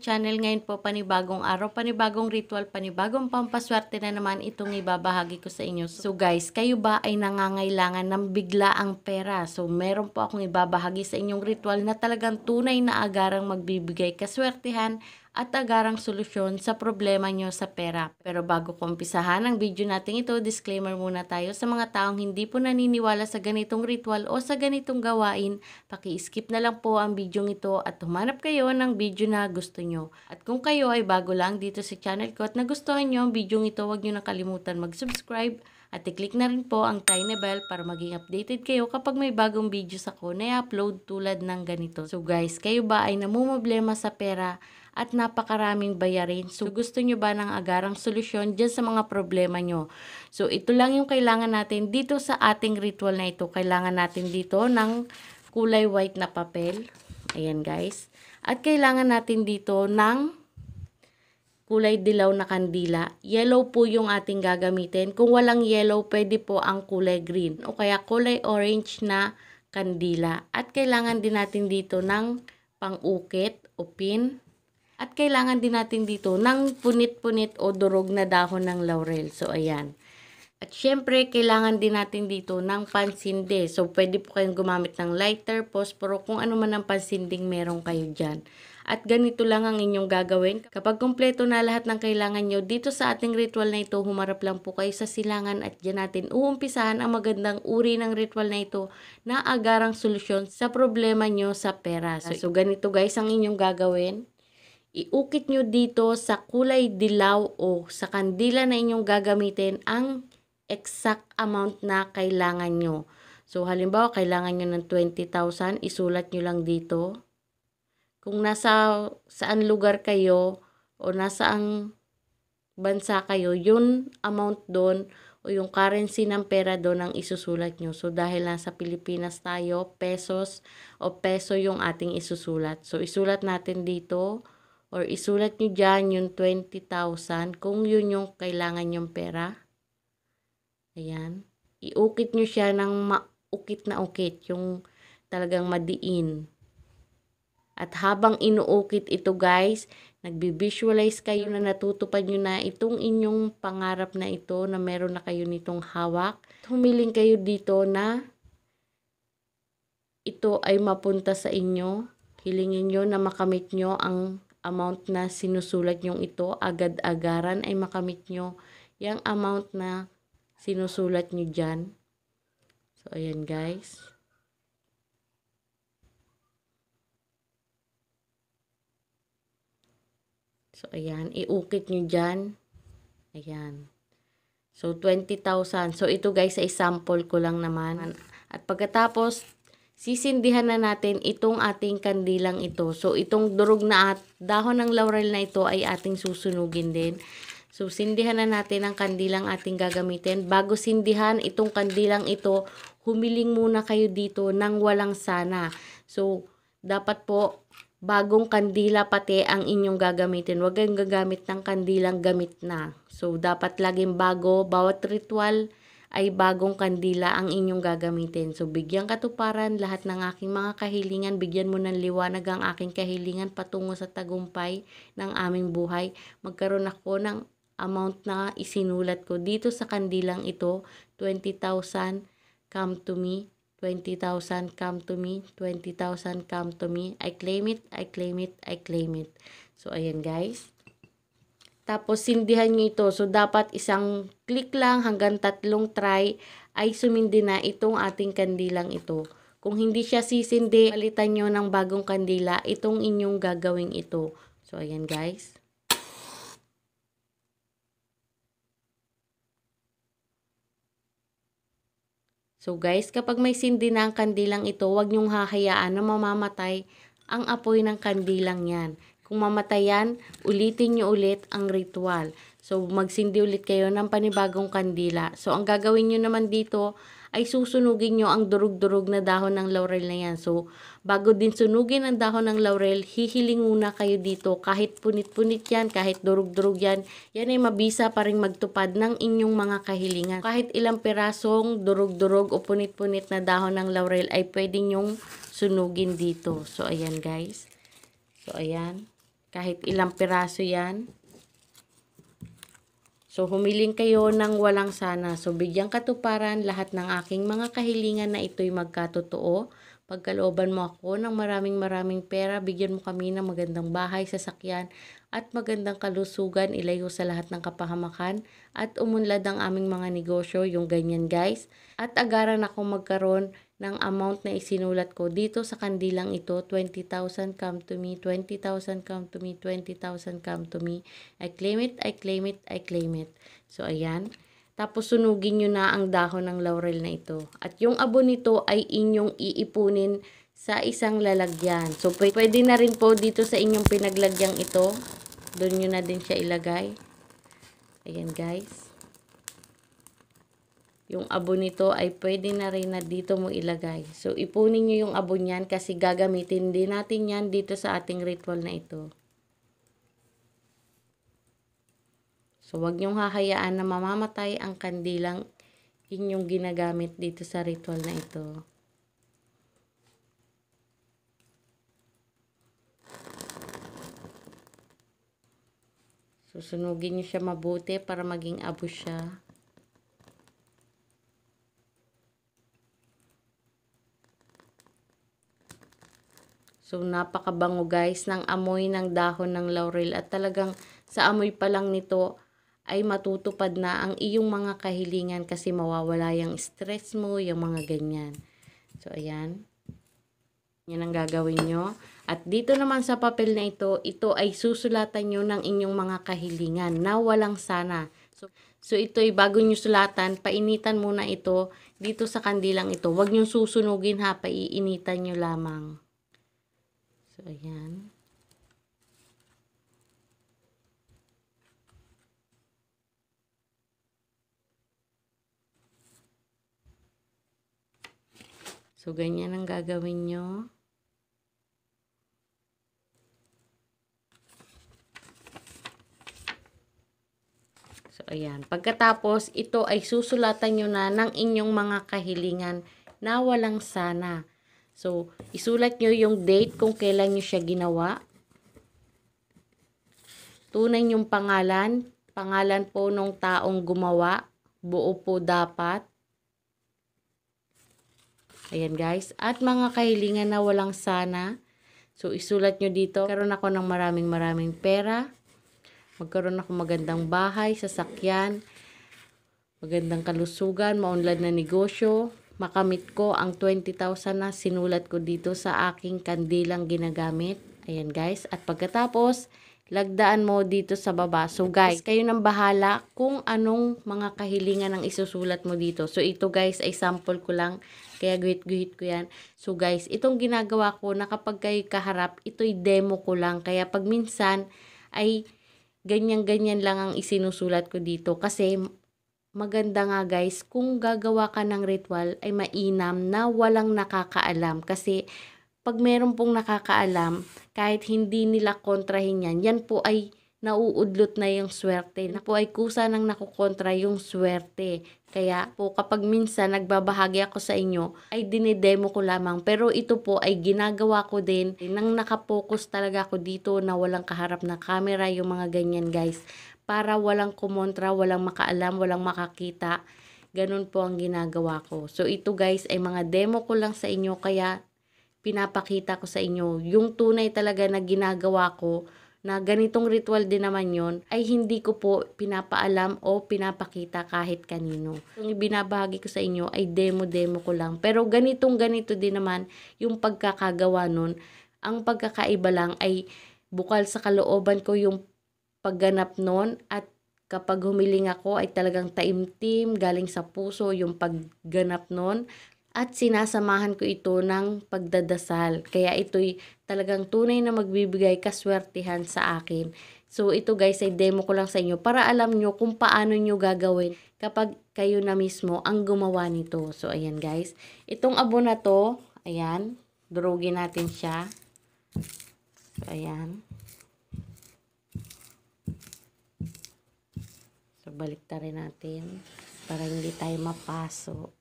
channel. Ngayon po panibagong araw, panibagong ritual, panibagong pampaswerte na naman itong ibabahagi ko sa inyo. So guys, kayo ba ay nangangailangan ng biglaang pera? So meron po akong ibabahagi sa inyong ritual na talagang tunay na agarang magbibigay kaswertehan at agarang solusyon sa problema nyo sa pera. Pero bago ko umpisahan ang video natin ito, disclaimer muna tayo sa mga taong hindi po naniniwala sa ganitong ritual o sa ganitong gawain. Paki-skip na lang po ang video ito at humanap kayo ng video na gusto nyo. At kung kayo ay bago lang dito sa channel ko at nagustuhan nyo ang video ito, huwag nyo nakalimutan mag-subscribe at i-click na rin po ang tiny bell para maging updated kayo kapag may bagong videos ako na i-upload tulad ng ganito. So guys, kayo ba ay namumroblema sa pera at napakaraming bayarin? So gusto nyo ba ng agarang solusyon dyan sa mga problema nyo? So ito lang yung kailangan natin dito sa ating ritual na ito. Kailangan natin dito ng kulay white na papel. Ayan guys. At kailangan natin dito ng kulay dilaw na kandila. Yellow po yung ating gagamitin. Kung walang yellow, pwede po ang kulay green o kaya kulay orange na kandila. At kailangan din natin dito ng pang-ukit o pin. At kailangan din natin dito ng punit-punit o durog na dahon ng laurel. So, ayan. At syempre, kailangan din natin dito ng pansinde. So, pwede po kayong gumamit ng lighter, posporo, kung ano man ang pansinding meron kayo dyan. At ganito lang ang inyong gagawin. Kapag kumpleto na lahat ng kailangan nyo, dito sa ating ritual na ito, humarap lang po kayo sa silangan at dyan natin uumpisahan ang magandang uri ng ritual na ito na agarang solusyon sa problema nyo sa pera. So ganito guys ang inyong gagawin. Iukit nyo dito sa kulay dilaw o sa kandila na inyong gagamitin ang exact amount na kailangan nyo. So, halimbawa, kailangan nyo ng 20,000, isulat nyo lang dito. Kung saan lugar kayo o nasaang bansa kayo, yun amount doon o yung currency ng pera doon ang isusulat nyo. So, dahil nasa Pilipinas tayo, pesos o peso yung ating isusulat. So, isulat natin dito. Or isulat nyo dyan yung 20,000 kung yun yung kailangan yung pera. Ayan. Iukit nyo siya ng maukit na ukit. Yung talagang madiin. At habang inuukit ito guys, nagbi-visualize kayo na natutupad nyo na itong inyong pangarap na ito na meron na kayo nitong hawak. Humiling kayo dito na ito ay mapunta sa inyo. Hilingin nyo na makamit nyo ang amount na sinusulat nyong ito, agad-agaran ay makamit nyo yung amount na sinusulat nyo dyan. So, ayan guys. So, ayan. Iukit nyo dyan. Ayan. So, 20,000. So, ito guys ay sample ko lang naman. At pagkatapos, sisindihan na natin itong ating kandilang ito. So, itong durog na dahon ng laurel na ito ay ating susunugin din. So, sindihan na natin ang kandilang ating gagamitin. Bago sindihan itong kandilang ito, humiling muna kayo dito ng walang sana. So, dapat po bagong kandila pati ang inyong gagamitin. Huwag kayong gagamit ng kandilang gamit na. So, dapat laging bago. Bawat ritual ay bagong kandila ang inyong gagamitin. So, bigyang katuparan lahat ng aking mga kahilingan. Bigyan mo ng liwanag ang aking kahilingan patungo sa tagumpay ng aming buhay. Magkaroon ako ng amount na isinulat ko dito sa kandilang ito. 20,000, come to me. 20,000, come to me. 20,000, come to me. I claim it, I claim it, I claim it. So, ayan guys. Tapos, sindihan nyo ito. So, dapat isang click lang hanggang 3 try ay sumindi na itong ating kandilang ito. Kung hindi siya sisindi, palitan nyo ng bagong kandila itong inyong gagawing ito. So, ayan guys. So, guys, kapag may sindi na ang kandilang ito, huwag nyong hahayaan na mamamatay ang apoy ng kandilang yan. Kung mamatayan, ulitin nyo ulit ang ritual. So, magsindi ulit kayo ng panibagong kandila. So, ang gagawin nyo naman dito ay susunugin nyo ang durug-durug na dahon ng laurel na yan. So, bago din sunugin ang dahon ng laurel, hihiling muna kayo dito. Kahit punit-punit yan, kahit durug-durug yan, yan ay mabisa pa rin magtupad ng inyong mga kahilingan. Kahit ilang pirasong durug-durug o punit-punit na dahon ng laurel ay pwede nyong sunugin dito. So, ayan guys. So, ayan. Kahit ilang piraso yan. So, humiling kayo ng walang sana. So, bigyang katuparan lahat ng aking mga kahilingan na ito'y magkatotoo. Pagkalooban mo ako ng maraming pera, bigyan mo kami ng magandang bahay, sasakyan, at magandang kalusugan, ilayo sa lahat ng kapahamakan, at umunlad ang aming mga negosyo, yung ganyan guys. At agaran ako magkaroon ng amount na isinulat ko dito sa kandilang ito, 20,000 come to me, 20,000 come to me, 20,000 come to me. I claim it, I claim it, I claim it. So, ayan. Tapos, sunugin nyo na ang dahon ng laurel na ito. At yung abo nito ay inyong iipunin sa isang lalagyan. So, pwede na rin po dito sa inyong pinaglagyang ito. Doon nyo na din siya ilagay. Ayan, guys. Yung abo nito ay pwede na rin na dito mo ilagay. So, ipunin nyo yung abo niyan kasi gagamitin din natin yan dito sa ating ritual na ito. So, wag niyong hahayaan na mamamatay ang kandilang inyong ginagamit dito sa ritual na ito. Susunugin niyo siya mabuti para maging abo siya. So, napakabango guys ng amoy ng dahon ng laurel at talagang sa amoy pa lang nito ay matutupad na ang iyong mga kahilingan kasi mawawala yung stress mo, yung mga ganyan. So, ayan. Yan ang gagawin nyo. At dito naman sa papel na ito ay susulatan nyo ng inyong mga kahilingan na walang sana. So ito ay bago nyo sulatan, painitan muna ito dito sa kandilang ito. Huwag nyo susunugin ha, paiinitan nyo lamang. So, ayan. So, ganyan ang gagawin nyo. So, ayan. Pagkatapos, ito ay susulatan nyo na ng inyong mga kahilingan na walang sana. So, isulat nyo yung date kung kailan nyo siya ginawa. Tunay yung pangalan. Pangalan po nung taong gumawa. Buo po dapat. Ayan guys. At mga kahilingan na walang sana. So, isulat nyo dito. Magkaroon ako ng maraming pera. Magkaroon ako magandang bahay, sasakyan. Magandang kalusugan, maunlad na negosyo. Makamit ko ang 20,000 na sinulat ko dito sa aking kandilang ginagamit. Ayan guys. At pagkatapos, lagdaan mo dito sa baba. So guys, kayo nang bahala kung anong mga kahilingan ang isusulat mo dito. So ito guys ay sample ko lang. Kaya guhit-guhit ko yan. So guys, itong ginagawa ko na kapag kayo kaharap, ito'y demo ko lang. Kaya pag minsan ay ganyan-ganyan lang ang isinusulat ko dito. Kasi maganda nga guys, kung gagawa ka ng ritual ay mainam na walang nakakaalam. Kasi pag meron pong nakakaalam, kahit hindi nila kontrahin yan, yan po ay nauudlot na yung swerte. Na po ay kusa nang nakukontra yung swerte. Kaya po kapag minsan nagbabahagi ako sa inyo, ay dinidemo ko lamang. Pero ito po ay ginagawa ko din nang nakapokus talaga ako dito na walang kaharap na camera, yung mga ganyan guys. Para walang kumontra, walang makaalam, walang makakita. Ganun po ang ginagawa ko. So ito guys ay mga demo ko lang sa inyo kaya pinapakita ko sa inyo. Yung tunay talaga na ginagawa ko, na ganitong ritual din naman yon ay hindi ko po pinapaalam o pinapakita kahit kanino. Yung ibinabahagi ko sa inyo ay demo ko lang. Pero ganito din naman yung pagkakagawa nun. Ang pagkakaiba lang ay bukal sa kalooban ko yung pagganap nun at kapag humiling ako ay talagang taimtim, galing sa puso yung pagganap nun. At sinasamahan ko ito ng pagdadasal. Kaya ito'y talagang tunay na magbibigay kaswertihan sa akin. So ito guys ay demo ko lang sa inyo para alam nyo kung paano nyo gagawin kapag kayo na mismo ang gumawa nito. So ayan guys. Itong abo na to, ayan, durugin natin siya. So ayan. So balik ta rin natin para hindi tayo mapaso.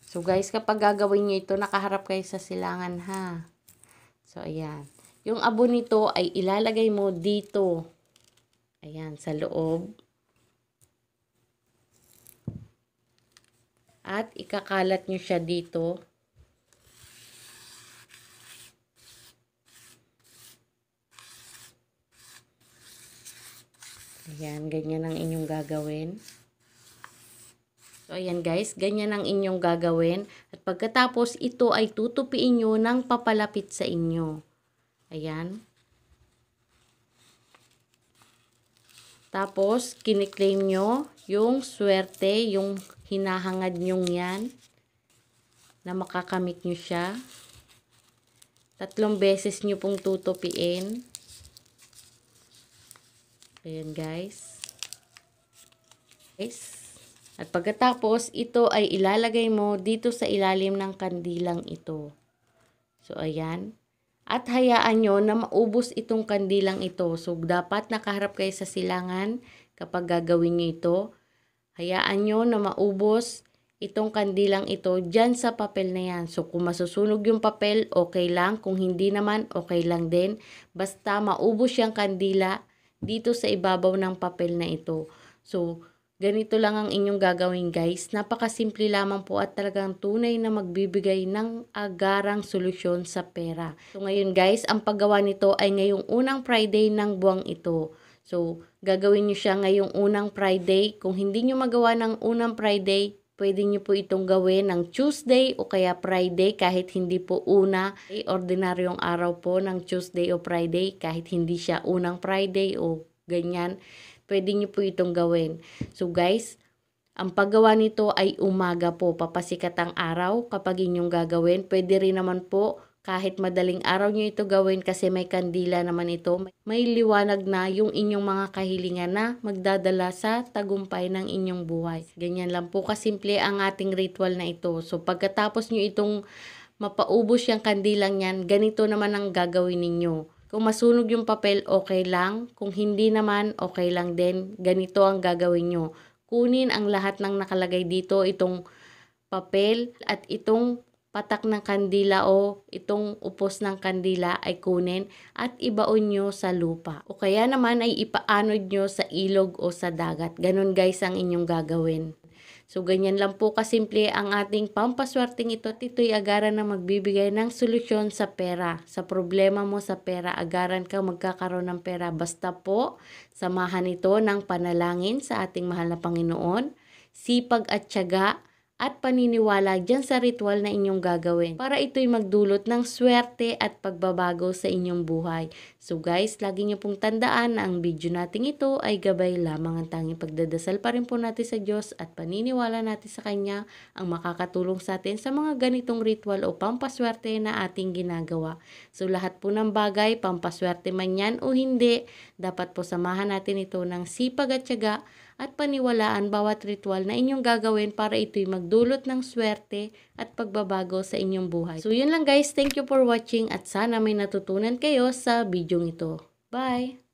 So guys, kapag gagawin nyo ito, nakaharap kayo sa silangan ha. So, ayan. Yung abo nito ay ilalagay mo dito. Ayan, sa loob. At ikakalat nyo siya dito. Ayan, ganyan ang inyong gagawin. So, ayan guys, ganyan ang inyong gagawin. At pagkatapos, ito ay tutupiin nyo ng papalapit sa inyo. Ayan. Tapos, kiniklaim nyo yung swerte, yung hinahangad nyong yan, na makakamit nyo siya. 3 beses nyo pong tutupiin. Ayan guys. At pagkatapos, ito ay ilalagay mo dito sa ilalim ng kandilang ito. So, ayan. At hayaan nyo na maubos itong kandilang ito. So, dapat nakaharap kayo sa silangan kapag gagawin nyo ito. Hayaan nyo na maubos itong kandilang ito dyan sa papel na yan. So, kung masusunog yung papel, okay lang. Kung hindi naman, okay lang din. Basta maubos yung kandila dito sa ibabaw ng papel na ito. So, ganito lang ang inyong gagawin guys. Napakasimple lamang po at talagang tunay na magbibigay ng agarang solusyon sa pera. So ngayon guys, ang paggawa nito ay ngayong unang Friday ng buwang ito. So gagawin nyo siya ngayong unang Friday. Kung hindi nyo magawa ng unang Friday, pwede nyo po itong gawin ng Tuesday o kaya Friday kahit hindi po una. Ordinaryong araw po ng Tuesday o Friday kahit hindi siya unang Friday o ganyan. Pwede nyo po itong gawin. So guys, ang paggawa nito ay umaga po. Papasikat ang araw kapag inyong gagawin. Pwede rin naman po kahit madaling araw nyo ito gawin kasi may kandila naman ito. May liwanag na yung inyong mga kahilingan na magdadala sa tagumpay ng inyong buhay. Ganyan lang po kasimple ang ating ritual na ito. So pagkatapos nyo itong mapaubos yung kandilang yan, ganito naman ang gagawin ninyo. Kung masunog yung papel, okay lang. Kung hindi naman, okay lang din. Ganito ang gagawin nyo. Kunin ang lahat ng nakalagay dito, itong papel at itong patak ng kandila o itong upos ng kandila ay kunin at ibaon nyo sa lupa. O kaya naman ay ipaanod nyo sa ilog o sa dagat. Ganon guys ang inyong gagawin. So, ganyan lang po kasimple ang ating pampaswerteng ito. At ito'y agaran na magbibigay ng solusyon sa pera. Sa problema mo sa pera, agaran ka magkakaroon ng pera. Basta po, samahan ito ng panalangin sa ating mahal na Panginoon, sipag at tiyaga, at paniniwala dyan sa ritual na inyong gagawin para ito'y magdulot ng swerte at pagbabago sa inyong buhay. So guys, lagi niyo pong tandaan na ang video natin ito ay gabay lamang. Ang tanging pagdadasal pa rin po natin sa Diyos at paniniwala natin sa Kanya ang makakatulong sa atin sa mga ganitong ritual o pampaswerte na ating ginagawa. So lahat po ng bagay, pampaswerte man yan o hindi, dapat po samahan natin ito ng sipag at tiyaga at paniwalaan bawat ritual na inyong gagawin para ito'y magdulot ng swerte at pagbabago sa inyong buhay. So yun lang guys, thank you for watching at sana may natutunan kayo sa video ito. Bye!